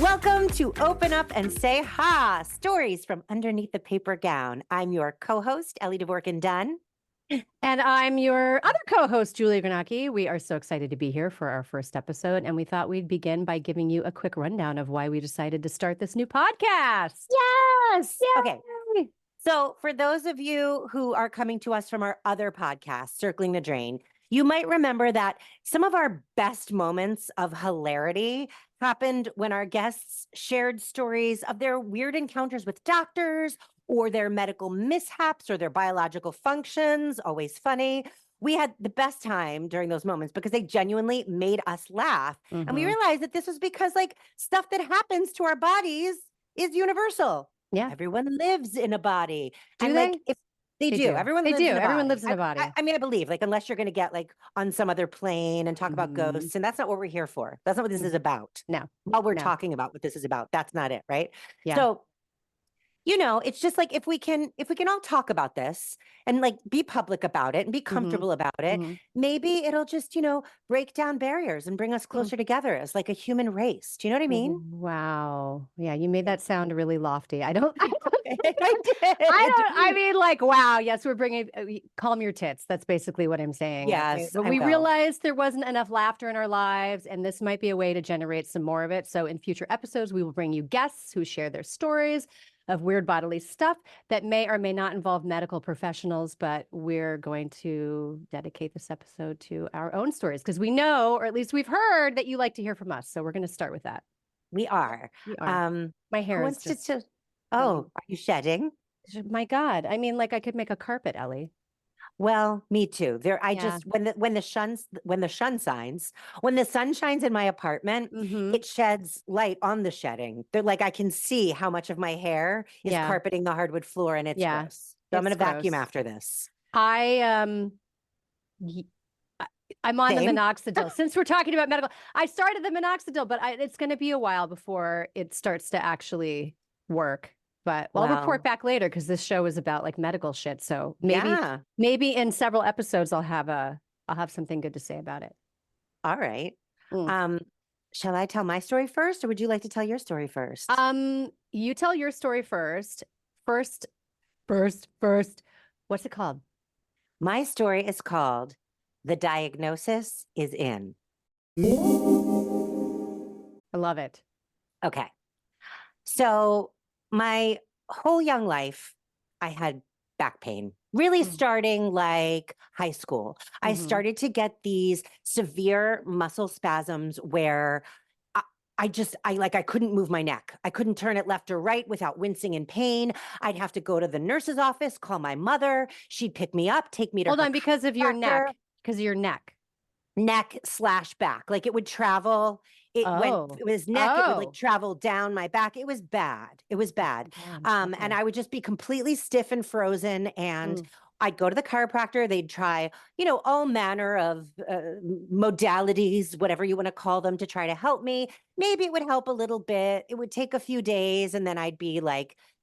Welcome to Open Up and Say Ha, stories from underneath the paper gown. I'm your co-host, Ellie Dvorkin Dunn. And I'm your other co-host, Julia Granacki. We are so excited to be here for our first episode, and we thought we'd begin by giving you a quick rundown of why we decided to start this new podcast. Yes! Yay! Okay. So for those of you who are coming to us from our other podcast, Circling the Drain, you might remember that some of our best moments of hilarity happened when our guests shared stories of their weird encounters with doctors or their medical mishaps or their biological functions. Always funny. We had the best time during those moments because they genuinely made us laugh. And we realized that this was because stuff that happens to our bodies is universal. Yeah. Everyone lives in a body. Do they? If they do. Everyone lives in a Everyone body. lives in a body. I mean, I believe, unless you're going to get on some other plane and talk about ghosts, and that's not what we're here for. That's not what this is about. No. While we're talking about what this is about, that's not it, right? Yeah. So, it's just if we can all talk about this and be public about it and be comfortable about it, maybe it'll just, break down barriers and bring us closer together as a human race. Do you know what I mean? Wow. Yeah, you made that sound really lofty. I don't. I did. I mean, wow. Yes, we're bringing. Calm your tits. That's basically what I'm saying. Yes, but we realized there wasn't enough laughter in our lives, and this might be a way to generate some more of it. So in future episodes, we will bring you guests who share their stories of weird bodily stuff that may or may not involve medical professionals, but we're going to dedicate this episode to our own stories because we know, or at least we've heard, that you like to hear from us. So we're going to start with that. We are. My hair is just... are you shedding? My God. I mean, I could make a carpet, Ellie. Well, me too. Just when the sun shines in my apartment, it sheds light on the shedding. They're I can see how much of my hair is carpeting the hardwood floor, and it's gross. So I'm going to vacuum after this. I'm on the minoxidil. Since we're talking about medical, I started the minoxidil, but it's going to be a while before it starts to actually work. But I'll report back later because this show is about medical shit. So maybe in several episodes I'll have something good to say about it. All right. Shall I tell my story first, or would you like to tell your story first? You tell your story first. First. What's it called? My story is called The Diagnosis is In. I love it. Okay. So my whole young life, I had back pain, really starting high school. I started to get these severe muscle spasms where I couldn't move my neck. I couldn't turn it left or right without wincing in pain. I'd have to go to the nurse's office, call my mother. She'd pick me up, take me to her because of your neck. Because of your neck. Neck/back. It would travel. It was neck. It would travel down my back. It was bad. And I would just be completely stiff and frozen. And I'd go to the chiropractor. They'd try, all manner of modalities, whatever you want to call them, to try to help me. Maybe it would help a little bit. It would take a few days, and then I'd be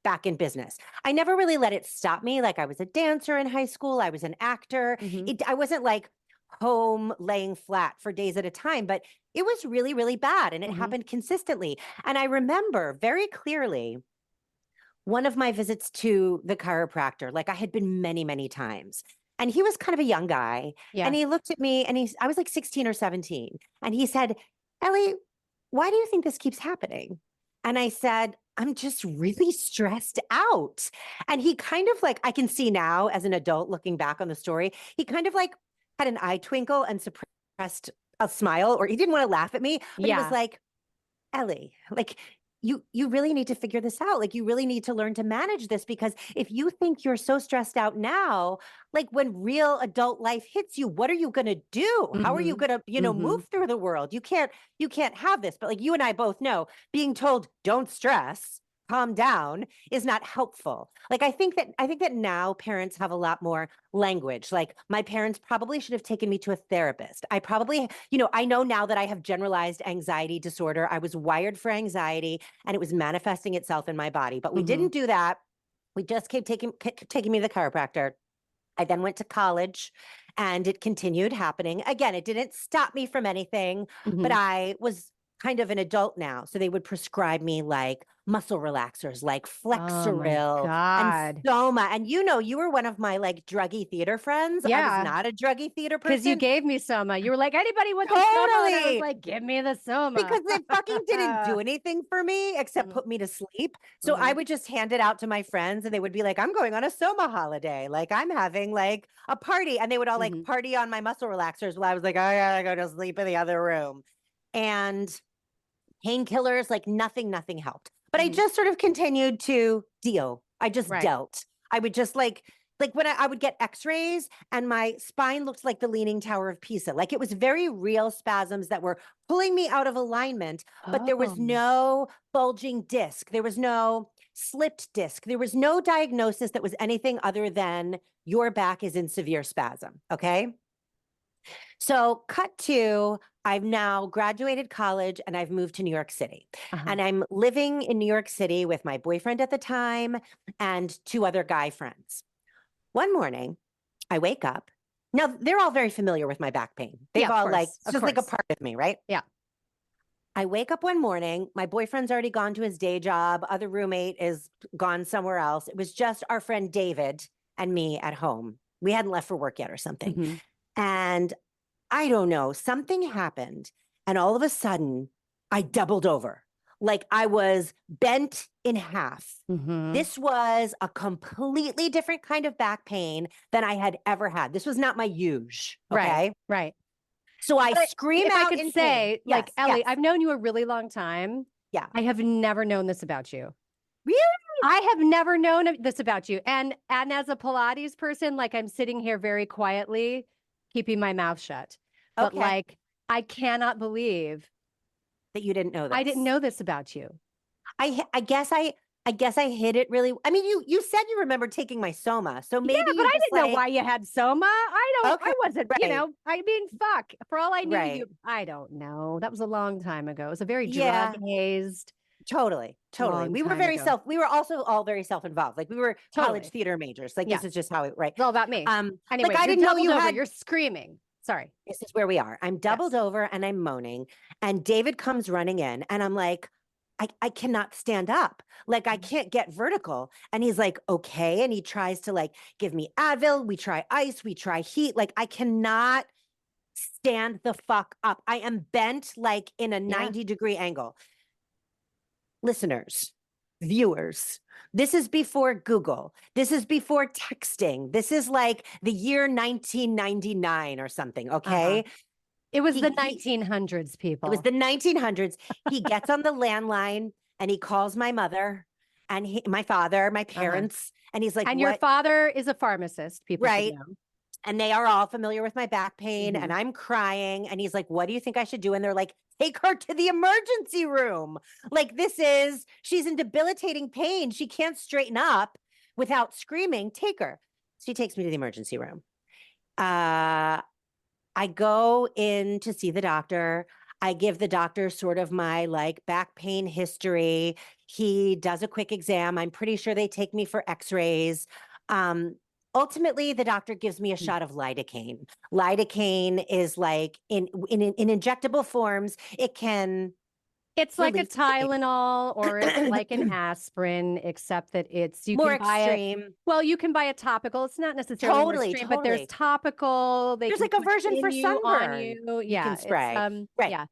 back in business. I never really let it stop me. I was a dancer in high school. I was an actor. I wasn't home laying flat for days at a time, but it was really, really bad. And it happened consistently. And I remember very clearly one of my visits to the chiropractor. I had been many, many times. And he was kind of a young guy. Yeah. And he looked at me, and I was 16 or 17. And he said, "Ellie, why do you think this keeps happening?" And I said, "I'm just really stressed out." And he kind of I can see now as an adult looking back on the story, he kind of had an eye twinkle and suppressed a smile, or he didn't want to laugh at me, but he was "Ellie, you really need to figure this out. You really need to learn to manage this, because if you think you're so stressed out now, when real adult life hits you, what are you going to do? How are you going to, move through the world? You can't have this." But you and I both know being told don't stress, calm down, is not helpful. I think that now parents have a lot more language. My parents probably should have taken me to a therapist. I probably, I know now that I have generalized anxiety disorder. I was wired for anxiety, and it was manifesting itself in my body, but we didn't do that. We just kept taking me to the chiropractor. I then went to college, and it continued happening. Again, it didn't stop me from anything, but I was kind of an adult now. So they would prescribe me like muscle relaxers, like Oh my Flexeril and God. Soma. And you were one of my like druggy theater friends. I was Yeah. not a druggy theater Because you person. gave me Soma. You were like, anybody want the Soma? And I was Totally. like, give me the Soma. Because they fucking didn't do anything for me except put me to sleep. So I would just hand it out to my friends and they would be like, I'm going on a Soma holiday. Like I'm having like a party. And they would all like party on my muscle relaxers while I was like, I gotta go to sleep in the other room. And painkillers, like nothing helped. But I just sort of continued to deal. I just dealt. I would just like when I would get x-rays and my spine looked like the Leaning Tower of Pisa. Like it was very real spasms that were pulling me out of alignment, but there was no bulging disc. There was no slipped disc. There was no diagnosis that was anything other than your back is in severe spasm. Okay. So cut to, I've now graduated college and I've moved to New York City. And I'm living in New York City with my boyfriend at the time and 2 other guy friends. One morning, I wake up. Now, they're all very familiar with my back pain. They've all like, it's just like a part of me, right? Yeah. I wake up one morning. My boyfriend's already gone to his day job. Other roommate is gone somewhere else. It was just our friend David and me at home. We hadn't left for work yet or something. And I don't know, something happened. And all of a sudden, I doubled over. Like I was bent in half. This was a completely different kind of back pain than I had ever had. This was not my usual. Okay. Right. So I scream out. If I could say, like, Ellie, I've known you a really long time. Yeah. I have never known this about you. Really? I have never known this about you. And as a Pilates person, like I'm sitting here very quietly, keeping my mouth shut. But like, I cannot believe that you didn't know this. I didn't know this about you. I guess I hid it really. I mean, you said you remember taking my Soma, so maybe. Yeah, but I didn't know why you had Soma. I wasn't. Right. You know, I mean, fuck. For all I knew, you. I don't know. That was a long time ago. It was a very drug hazed. Totally. We were also all very self-involved. Like we were college theater majors. Like this is just how it. Right. It's all about me. Anyway, like I didn't know you had. You're screaming. Sorry. This is where we are. I'm doubled over and I'm moaning. And David comes running in and I'm like, I cannot stand up. Like I can't get vertical. And he's like, okay. And he tries to like give me Advil. We try ice. We try heat. Like I cannot stand the fuck up. I am bent like in a 90-degree angle. Listeners, viewers, this is before Google. This is before texting. This is like the year 1999 or something, okay? It was the 1900s, people. It was the 1900s. He gets on the landline and he calls my mother and my father, my parents, and he's like, and your father is a pharmacist, people should know. And they are all familiar with my back pain and I'm crying. And he's like, what do you think I should do? And they're like, take her to the emergency room. Like she's in debilitating pain. She can't straighten up without screaming. Take her. She takes me to the emergency room. I go in to see the doctor. I give the doctor sort of my like back pain history. He does a quick exam. I'm pretty sure they take me for x-rays. Ultimately, the doctor gives me a shot of lidocaine. Lidocaine is like in injectable forms. It's like a Tylenol or it's like an aspirin, except that it's more extreme. You can buy a topical. It's not necessarily more extreme, but there's topical. There's like a version for sunburn. You can spray. Right. Yeah.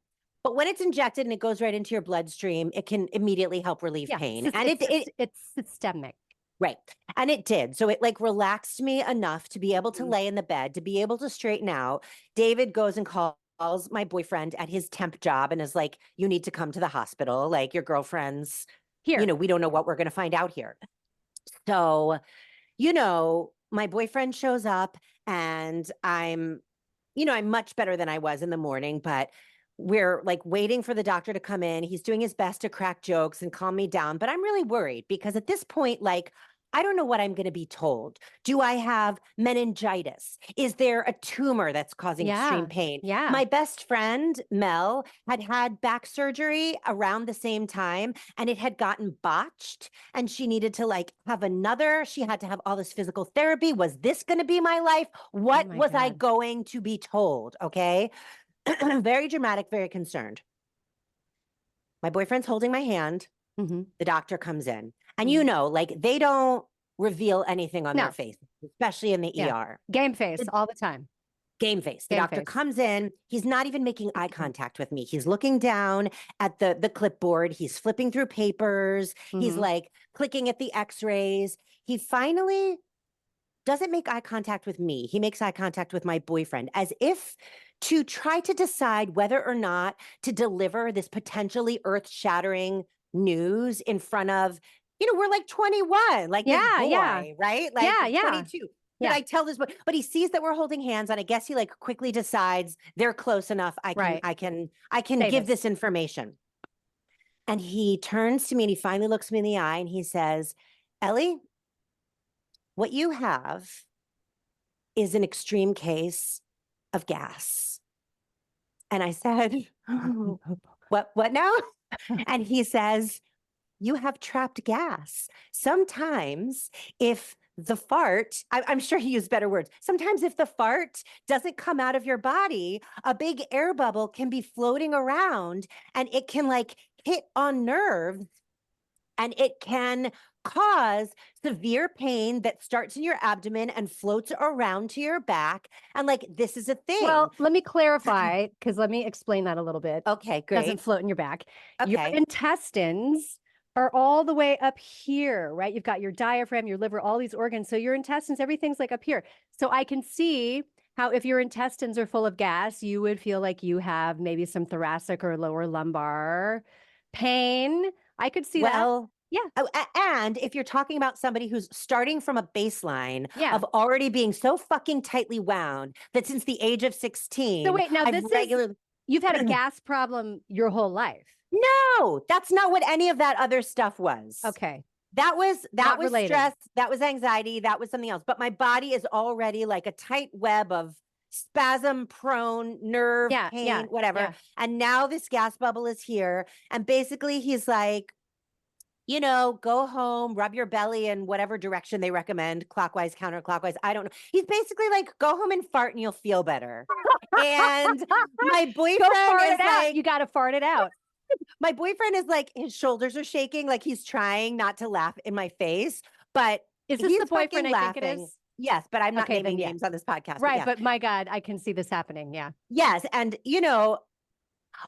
But when it's injected and it goes right into your bloodstream, it can immediately help relieve pain. And it's systemic. Right. And it did. So it like relaxed me enough to be able to lay in the bed, to be able to straighten out. David goes and calls my boyfriend at his temp job and is like, you need to come to the hospital. Like your girlfriend's here. We don't know what we're going to find out here. So, my boyfriend shows up and I'm much better than I was in the morning, but we're like waiting for the doctor to come in. He's doing his best to crack jokes and calm me down, but I'm really worried because at this point, like, I don't know what I'm going to be told. Do I have meningitis? Is there a tumor that's causing extreme pain? Yeah. My best friend, Mel, had back surgery around the same time and it had gotten botched and she needed to like have she had to have all this physical therapy. Was this going to be my life? What was I going to be told? Okay. Very dramatic, very concerned. My boyfriend's holding my hand. Mm-hmm. The doctor comes in. And you know, like they don't reveal anything on No. their face, especially in the ER. Game face all the time. Game face. The Game doctor face. comes in. He's not even making eye contact with me. He's looking down at the clipboard. He's flipping through papers. He's like clicking at the x-rays. He finally doesn't make eye contact with me. He makes eye contact with my boyfriend as if to try to decide whether or not to deliver this potentially earth-shattering news in front of, we're like 21, like this boy, right? Like 22. Did I tell this boy? But he sees that we're holding hands, and I guess he like quickly decides they're close enough. I can give this information. And he turns to me and he finally looks me in the eye and he says, Ellie, what you have is an extreme case of gas. And I said, what now? And he says, you have trapped gas. Sometimes if the fart, I'm sure he used better words. Sometimes if the fart doesn't come out of your body, a big air bubble can be floating around and it can like hit on nerves and it can cause severe pain that starts in your abdomen and floats around to your back. And like, this is a thing. Well, let me clarify, because let me explain that a little bit. Okay, great. Doesn't float in your back. Okay. Your intestines are all the way up here, right? You've got your diaphragm, your liver, all these organs. So your intestines, everything's like up here. So I can see how if your intestines are full of gas, you would feel like you have maybe some thoracic or lower lumbar pain. I could see that. Yeah. And if you're talking about somebody who's starting from a baseline Yeah. of already being so fucking tightly wound that since the age of 16. So wait, now you've had a gas problem your whole life. No, that's not what any of that other stuff was. Okay. That was related. Stress, that was anxiety, that was something else. But my body is already like a tight web of spasm prone nerve pain, whatever. Yeah. And now this gas bubble is here. And basically he's like, go home, rub your belly in whatever direction they recommend, clockwise, counterclockwise. I don't know. He's basically like, go home and fart and you'll feel better. And my boyfriend is like, you got to fart it out. My boyfriend is like, his shoulders are shaking, like he's trying not to laugh in my face. But is this the boyfriend I think it is? Yes, but I'm not naming names on this podcast. Right, but my God, I can see this happening. Yeah. Yes, and all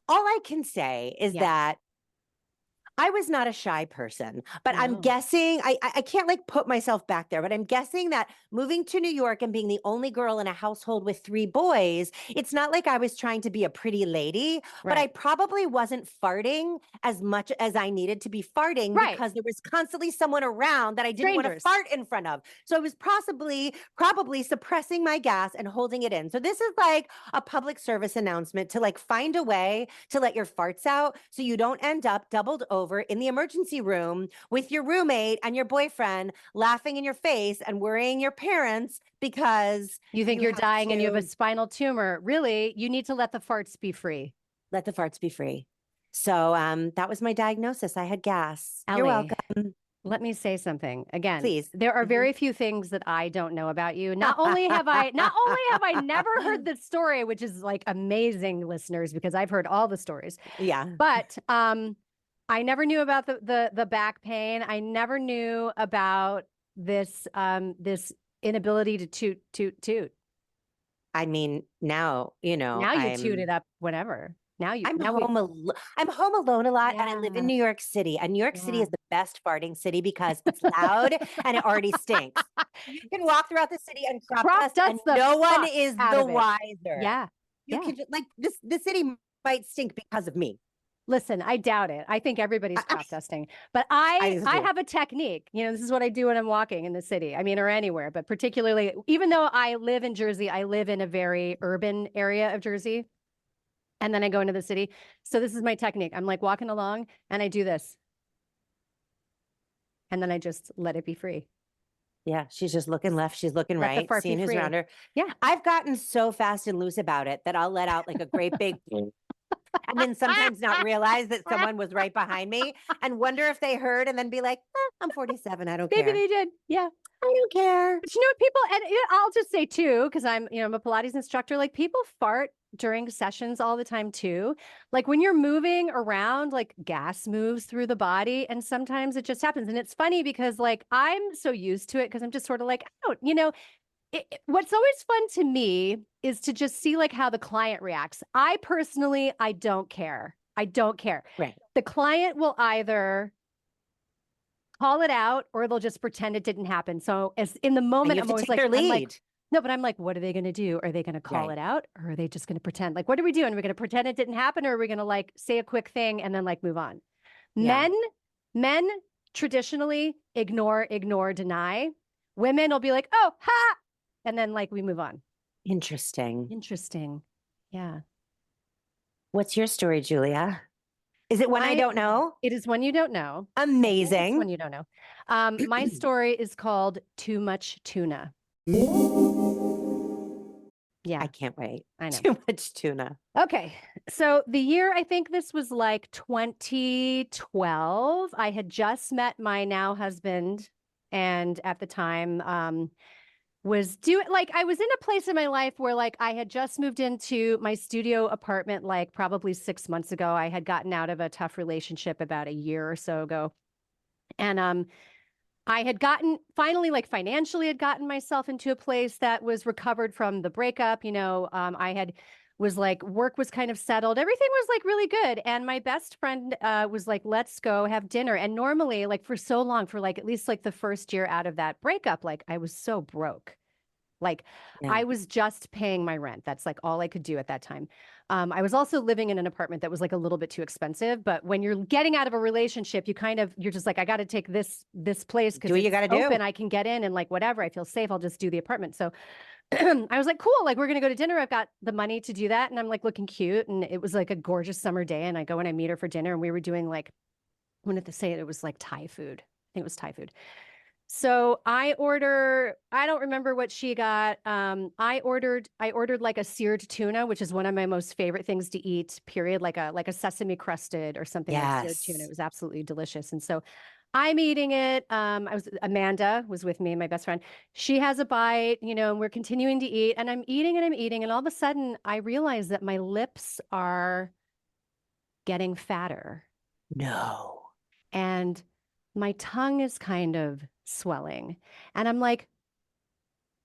I can say is that I was not a shy person, but I'm guessing, I can't like put myself back there, but I'm guessing that moving to New York and being the only girl in a household with 3 boys, it's not like I was trying to be a pretty lady, but I probably wasn't farting as much as I needed to be farting because there was constantly someone around that I didn't want to fart in front of. So I was probably suppressing my gas and holding it in. So this is like a public service announcement to like find a way to let your farts out so you don't end up doubled over in the emergency room with your roommate and your boyfriend laughing in your face and worrying your parents because you think you're dying and you have a spinal tumor. Really, you need to let the farts be free. Let the farts be free. So that was my diagnosis. I had gas. Ellie, you're welcome. Let me say something again. Please. There are very few things that I don't know about you. Not only have I never heard the story, which is like amazing, listeners, because I've heard all the stories. Yeah. But I never knew about the back pain. I never knew about this this inability to toot. I mean, now Now you toot it up whenever. I'm home alone a lot, and I live in New York City. And New York City is the best farting city because it's loud and it already stinks. You can walk throughout the city and crop dust, and no one is the wiser. Yeah, you can like the city might stink because of me. Listen, I doubt it. I think everybody's crop dusting, but I have a technique. This is what I do when I'm walking in the city. I mean, or anywhere, but particularly, even though I live in Jersey, I live in a very urban area of Jersey. And then I go into the city. So this is my technique. I'm like walking along and I do this. And then I just let it be free. Yeah, she's just looking left. She's looking right, seeing who's around her. Yeah. I've gotten so fast and loose about it that I'll let out like a great big And then sometimes not realize that someone was right behind me and wonder if they heard and then be like, I'm 47. I don't care. Maybe they did. Yeah. I don't care. But you know what, people, and I'll just say too, because I'm a Pilates instructor, like people fart during sessions all the time too. Like when you're moving around, like gas moves through the body and sometimes it just happens. And it's funny because like I'm so used to it because I'm just sort of like, oh, what's always fun to me is to just see like how the client reacts. I personally, I don't care. I don't care. Right. The client will either call it out or they'll just pretend it didn't happen. So as in the moment, I'm always like, no, but I'm like, what are they going to do? Are they going to call it out or are they just going to pretend? Like, what are we doing? Are we going to pretend it didn't happen or are we going to like say a quick thing and then like move on? Yeah. Men traditionally ignore, deny. Women will be like, oh, ha. And then like we move on. Interesting. Yeah. What's your story, Julia? Is it one I don't know? It is one you don't know. Amazing. One you don't know. My story is called Too Much Tuna. Yeah. I can't wait. I know. Too much tuna. Okay. So the year, I think this was like 2012. I had just met my now husband. And at the time, I was in a place in my life where like I had just moved into my studio apartment, like probably 6 months ago. I had gotten out of a tough relationship about a year or so ago. And I had finally, like financially had gotten myself into a place that was recovered from the breakup. Work was kind of settled. Everything was like really good. And my best friend was like, let's go have dinner. And normally like for so long, for like at least like the first year out of that breakup, like I was so broke. Like I was just paying my rent. That's like all I could do at that time. I was also living in an apartment that was like a little bit too expensive. But when you're getting out of a relationship, you're just like, I got to take this place because it's open. I can get in and like whatever. I feel safe. I'll just do the apartment. So I was like, cool. Like we're gonna go to dinner. I've got the money to do that, and I'm like looking cute. And it was like a gorgeous summer day. And I go and I meet her for dinner, and we were doing like, I wanted to say it was like Thai food. I think it was Thai food. So I don't remember what she got. I ordered like a seared tuna, which is one of my most favorite things to eat, period. Like a sesame crusted or something like seared tuna. It was absolutely delicious. And so I'm eating it. Amanda was with me, my best friend. She has a bite, and we're continuing to eat and I'm eating. And all of a sudden I realize that my lips are getting fatter. No. And my tongue is kind of swelling. And I'm like,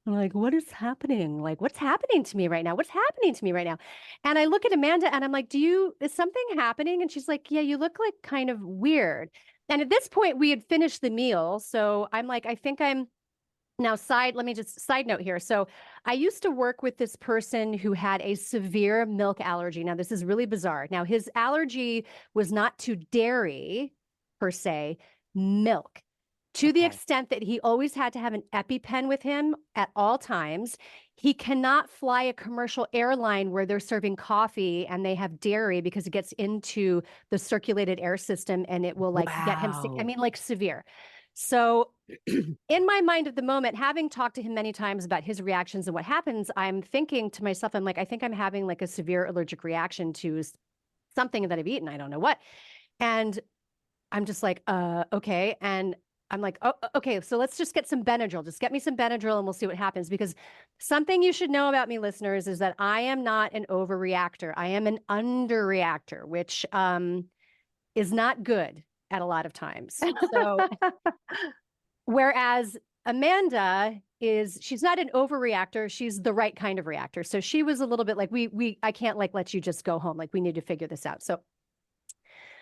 what is happening? Like, what's happening to me right now? What's happening to me right now? And I look at Amanda and I'm like, is something happening? And she's like, yeah, you look like kind of weird. And at this point we had finished the meal. So I'm like, I think I'm now side note here. So I used to work with this person who had a severe milk allergy. Now this is really bizarre. Now his allergy was not to dairy per se, milk. To the extent that he always had to have an EpiPen with him at all times. He cannot fly a commercial airline where they're serving coffee and they have dairy because it gets into the circulated air system and it will like get him sick. I mean, like severe. So in my mind at the moment, having talked to him many times about his reactions and what happens, I'm thinking to myself, I'm like, I think I'm having like a severe allergic reaction to something that I've eaten. I don't know what. And I'm just like, okay. And I'm like, oh, okay, so let's just get some Benadryl. Just get me some Benadryl and we'll see what happens. Because something you should know about me, listeners, is that I am not an overreactor. I am an underreactor, which is not good at a lot of times. So, whereas Amanda she's not an overreactor. She's the right kind of reactor. So she was a little bit like, I can't like let you just go home. Like we need to figure this out. So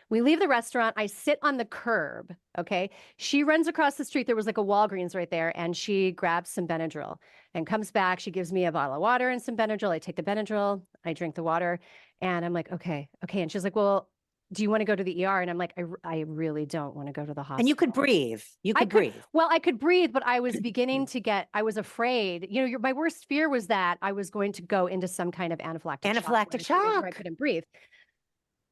we leave the restaurant. I sit on the curb. Okay. She runs across the street. There was like a Walgreens right there. And she grabs some Benadryl and comes back. She gives me a bottle of water and some Benadryl. I take the Benadryl. I drink the water. And I'm like, okay. And she's like, well, do you want to go to the ER? And I'm like, I really don't want to go to the hospital. And you could breathe. Well, I could breathe, but I was beginning to I was afraid. My worst fear was that I was going to go into some kind of anaphylactic shock where I couldn't breathe.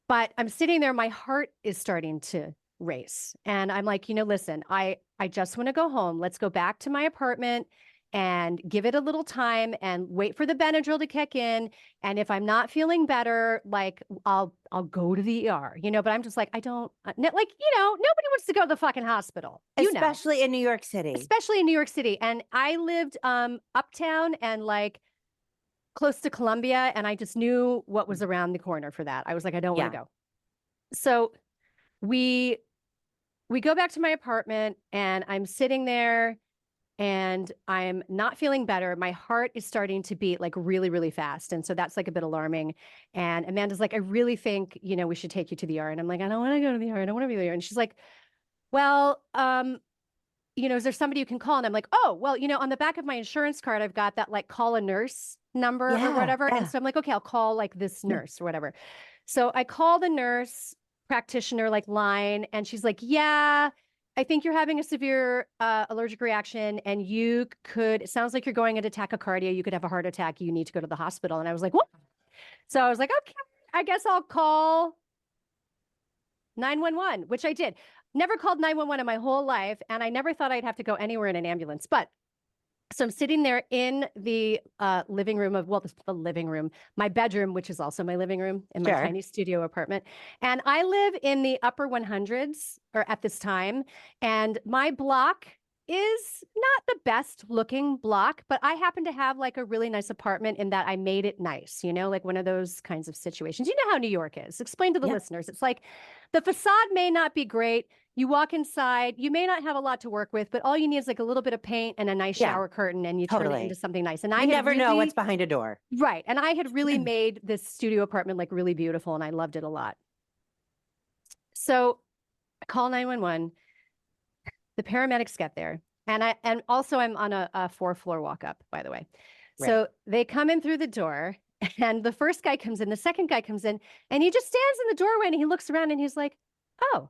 But I'm sitting there, my heart is starting to race. And I'm like, listen, I just want to go home. Let's go back to my apartment. and give it a little time and wait for the Benadryl to kick in. And if I'm not feeling better, like I'll go to the ER, but I'm just like, I don't nobody wants to go to the fucking hospital, especially in New York City. Especially in New York City. And I lived uptown and like close to Columbia, and I just knew what was around the corner for that. I was like, I don't want to go. So we go back to my apartment, and I'm sitting there and I'm not feeling better. My heart is starting to beat like really, really fast. And so that's like a bit alarming. And Amanda's like, I really think, we should take you to the ER. And I'm like, I don't want to go to the ER. I don't want to be there. And she's like, well, is there somebody you can call? And I'm like, oh, well, on the back of my insurance card, I've got that like call a nurse number or whatever. And so I'm like, okay, I'll call like this nurse or whatever. So I call the nurse practitioner like line, and she's like, yeah, I think you're having a severe allergic reaction, and it sounds like you're going into tachycardia. You could have a heart attack. You need to go to the hospital. And I was like, what? So I was like, okay, I guess I'll call 911, which I did. Never called 911 in my whole life, and I never thought I'd have to go anywhere in an ambulance. But so I'm sitting there in the living room the living room, my bedroom, which is also my living room in my tiny studio apartment. And I live in the upper 100s, or at this time, and my block is not the best looking block, but I happen to have like a really nice apartment in that I made it nice, like one of those kinds of situations. You know how New York is. Explain to the listeners. It's like the facade may not be great. You walk inside, you may not have a lot to work with, but all you need is like a little bit of paint and a nice shower curtain, and you turn it into something nice. And I never know what's behind a door. Right. And I had really made this studio apartment like really beautiful, and I loved it a lot. So I call 911. The paramedics get there. And also I'm on a 4th-floor walk up, by the way. Right. So they come in through the door, and the first guy comes in, the second guy comes in, and he just stands in the doorway and he looks around and he's like, oh,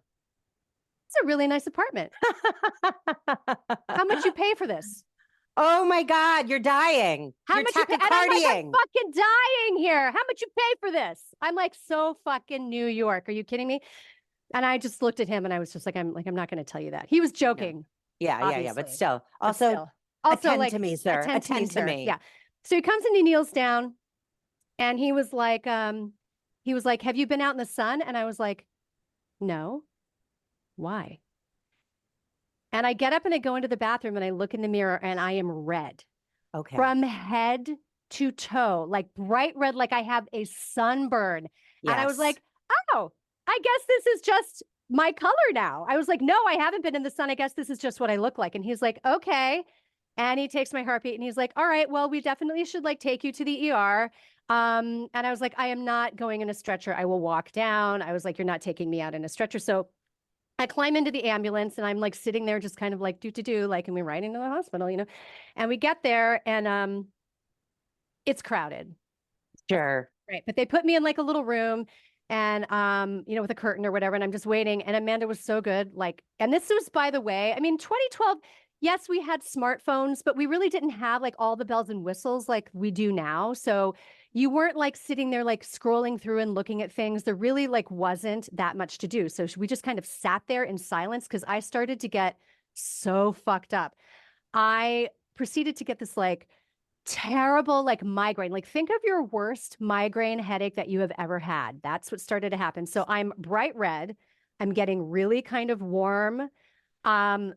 it's a really nice apartment. How much you pay for this? Oh my God, you're dying. You're tachycardiaing. And I'm like, I'm fucking dying here. How much you pay for this? I'm like, so fucking New York. Are you kidding me? And I just looked at him and I was just like, I'm not going to tell you that. He was joking. No. Yeah. But still, also attend like, to me, sir. Attend to me. Yeah. So he comes and he kneels down, and he was like, have you been out in the sun? And I was like, no. Why? And I get up and I go into the bathroom and I look in the mirror and I am red. Okay. From head to toe, like bright red, like I have a sunburn. Yes. And I was like, oh, I guess this is just my color now. I was like, no, I haven't been in the sun. I guess this is just what I look like. And he's like, okay. And he takes my heartbeat and he's like, all right, well, we definitely should like take you to the ER. And I was like, I am not going in a stretcher. I will walk down. I was like, you're not taking me out in a stretcher. So I climb into the ambulance and I'm like sitting there just kind of like like, and we're riding to the hospital, and we get there and it's crowded. Sure. Right. But they put me in like a little room and, with a curtain or whatever. And I'm just waiting. And Amanda was so good. Like, and this was, by the way, 2012, yes, we had smartphones, but we really didn't have like all the bells and whistles like we do now. So you weren't like sitting there like scrolling through and looking at things. There really like wasn't that much to do. So we just kind of sat there in silence because I started to get so fucked up. I proceeded to get this like terrible like migraine. Like think of your worst migraine headache that you have ever had. That's what started to happen. So I'm bright red. I'm getting really kind of warm. I'm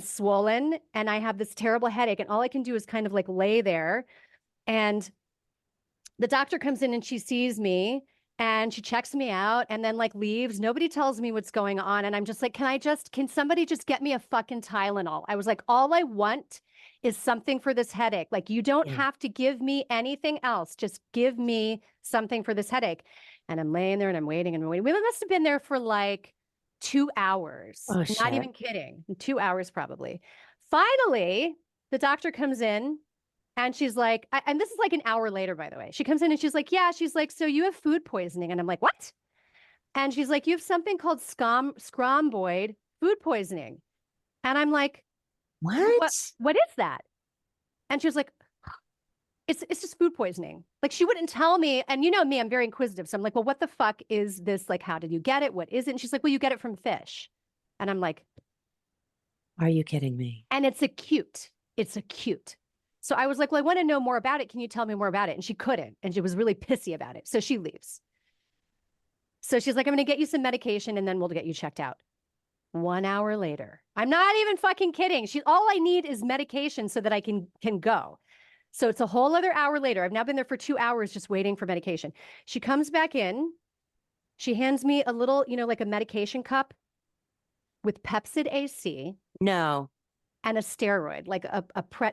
swollen and I have this terrible headache, and all I can do is kind of like lay there. And the doctor comes in and she sees me and she checks me out and then like leaves. Nobody tells me what's going on. And I'm just like, can somebody just get me a fucking Tylenol? I was like, all I want is something for this headache. Like, you don't have to give me anything else. Just give me something for this headache. And I'm laying there and I'm waiting and waiting. We must have been there for like 2 hours. Oh, not even kidding. 2 hours probably. Finally, the doctor comes in and she's like, and this is like an hour later, by the way. She comes in and she's like, so you have food poisoning. And I'm like, what? And she's like, you have something called scromboid food poisoning. And I'm like, what is that? And she was like, it's just food poisoning. Like, she wouldn't tell me. And you know me, I'm very inquisitive. So I'm like, well, what the fuck is this? Like, how did you get it? What is it? And she's like, well, you get it from fish. And I'm like, are you kidding me? And it's acute. So I was like, well, I want to know more about it. Can you tell me more about it? And she couldn't. And she was really pissy about it. So she leaves. So she's like, I'm going to get you some medication and then we'll get you checked out. 1 hour later, I'm not even fucking kidding. All I need is medication so that I can go. So it's a whole other hour later. I've now been there for 2 hours just waiting for medication. She comes back in. She hands me a little, like a medication cup with Pepsid AC. No. And a steroid, like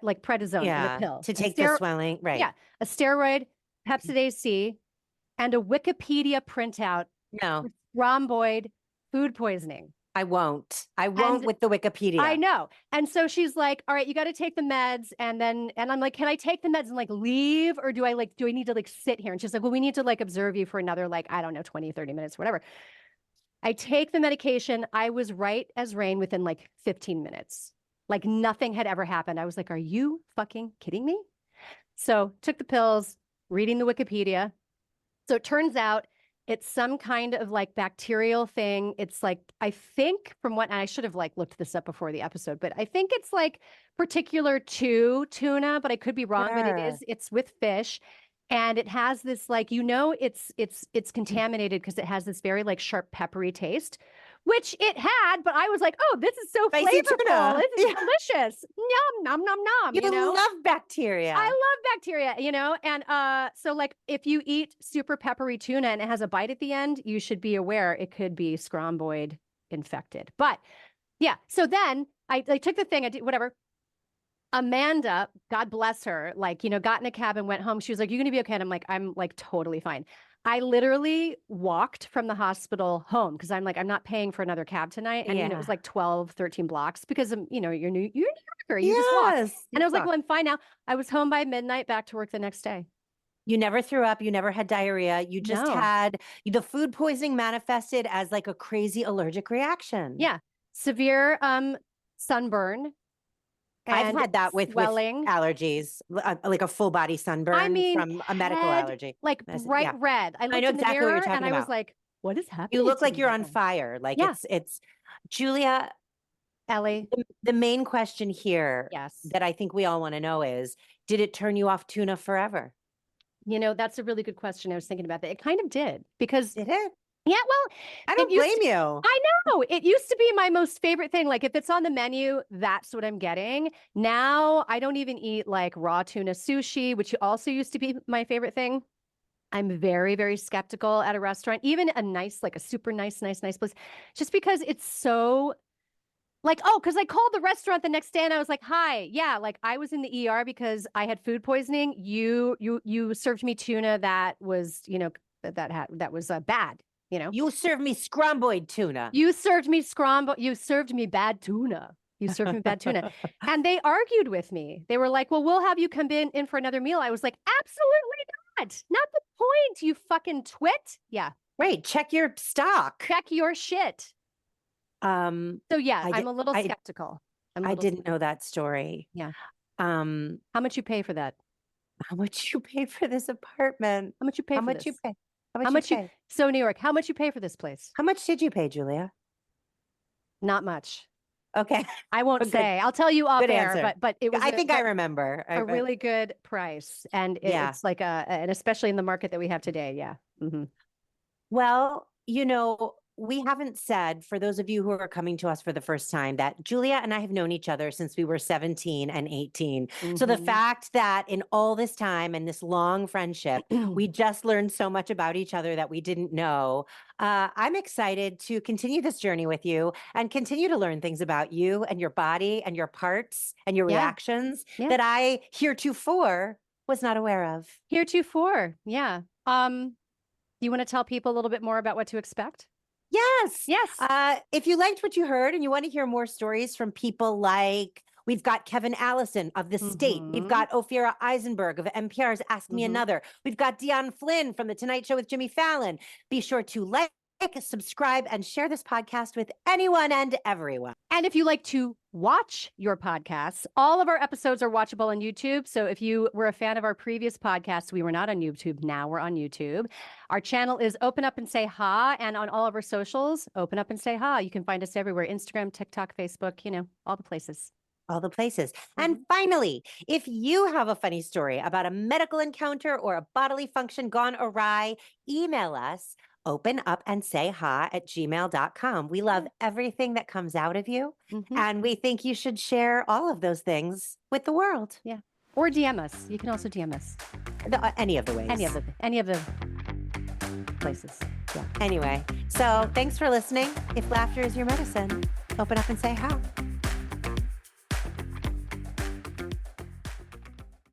like prednisone in a pill. To take the swelling, right. Yeah, a steroid, Pepsid AC, and a Wikipedia printout. No. Rhomboid food poisoning. I won't with the Wikipedia. I know. And so she's like, all right, you got to take the meds. And I'm like, can I take the meds and like leave? Or do I need to like sit here? And she's like, well, we need to like observe you for another, like, I don't know, 20, 30 minutes, whatever. I take the medication. I was right as rain within like 15 minutes. Like nothing had ever happened. I was like, are you fucking kidding me? So took the pills, reading the Wikipedia. So it turns out it's some kind of like bacterial thing. It's like, I think from what, and I should have like looked this up before the episode, but I think it's like particular to tuna, but I could be wrong, but it's with fish. And it has this like, it's contaminated because it has this very like sharp peppery taste, which it had, but I was like, oh, this is so flavorful. This is delicious. Yum, nom, nom, nom. You love bacteria. I love bacteria, And so like if you eat super peppery tuna and it has a bite at the end, you should be aware it could be scromboid infected. But yeah, so then I took the thing, I did whatever. Amanda, God bless her, like, got in a cab and went home. She was like, you're going to be okay. And I'm like totally fine. I literally walked from the hospital home because I'm like, I'm not paying for another cab tonight. And it was like 12, 13 blocks because, you're New Yorker. You just walk. And I was like, well, I'm fine now. I was home by midnight, back to work the next day. You never threw up. You never had diarrhea. You just had the food poisoning manifested as like a crazy allergic reaction. Yeah. Severe sunburn. I've had that with allergies, like a full body sunburn from a medical allergy. Like bright red. I know exactly what you're talking about. And I was like, what is happening? You look like you're on fire. Like it's Julia, Ellie. The main question here that I think we all want to know is, did it turn you off tuna forever? That's a really good question. I was thinking about that. It kind of did because did it? Yeah, well, I don't blame you. I know. It used to be my most favorite thing. Like if it's on the menu, that's what I'm getting. Now I don't even eat like raw tuna sushi, which also used to be my favorite thing. I'm very, very skeptical at a restaurant, even a nice, like a super nice place, just because it's so like, because I called the restaurant the next day and I was like, hi, yeah, like I was in the ER because I had food poisoning. You served me tuna that was, that was bad. You served me scromboid tuna. You served me bad tuna. You served me bad tuna. And they argued with me. They were like, well, we'll have you come in for another meal. I was like, absolutely not. Not the point, you fucking twit. Yeah. Right. Check your stock. Check your shit. So yeah, I'm a little skeptical. I didn't know that story. Yeah. How much you pay for that? How much you pay for this apartment? How much you pay for this? How much you pay? How much you pay? So New York, how much you pay for this place? How much did you pay, Julia? Not much. Okay. I won't say. I'll tell you off air, but it was I think I remember. A really good price. And it's like and especially in the market that we have today. Yeah. Mm-hmm. Well, we haven't said, for those of you who are coming to us for the first time, that Julia and I have known each other since we were 17 and 18. Mm-hmm. So the fact that in all this time and this long friendship, we just learned so much about each other that we didn't know. I'm excited to continue this journey with you and continue to learn things about you and your body and your parts and your reactions that I heretofore was not aware of. Heretofore, yeah. You want to tell people a little bit more about what to expect? Yes. If you liked what you heard and you want to hear more stories from people like, we've got Kevin Allison of The State. We've got Ophira Eisenberg of NPR's Ask Me Another. We've got Dion Flynn from The Tonight Show with Jimmy Fallon. Be sure to like, subscribe, and share this podcast with anyone and everyone. And if you like to watch your podcasts, all of our episodes are watchable on YouTube. So if you were a fan of our previous podcasts, we were not on YouTube. Now we're on YouTube. Our channel is Open Up and Say Ha. And on all of our socials, Open Up and Say Ha. You can find us everywhere. Instagram, TikTok, Facebook, all the places. All the places. And finally, if you have a funny story about a medical encounter or a bodily function gone awry, email us openupandSayHa@gmail.com. We love everything that comes out of you. And we think you should share all of those things with the world. Yeah. Or DM us. You can also DM us. Any of the ways. Any of the places. Yeah. Anyway, so thanks for listening. If laughter is your medicine, open up and say how.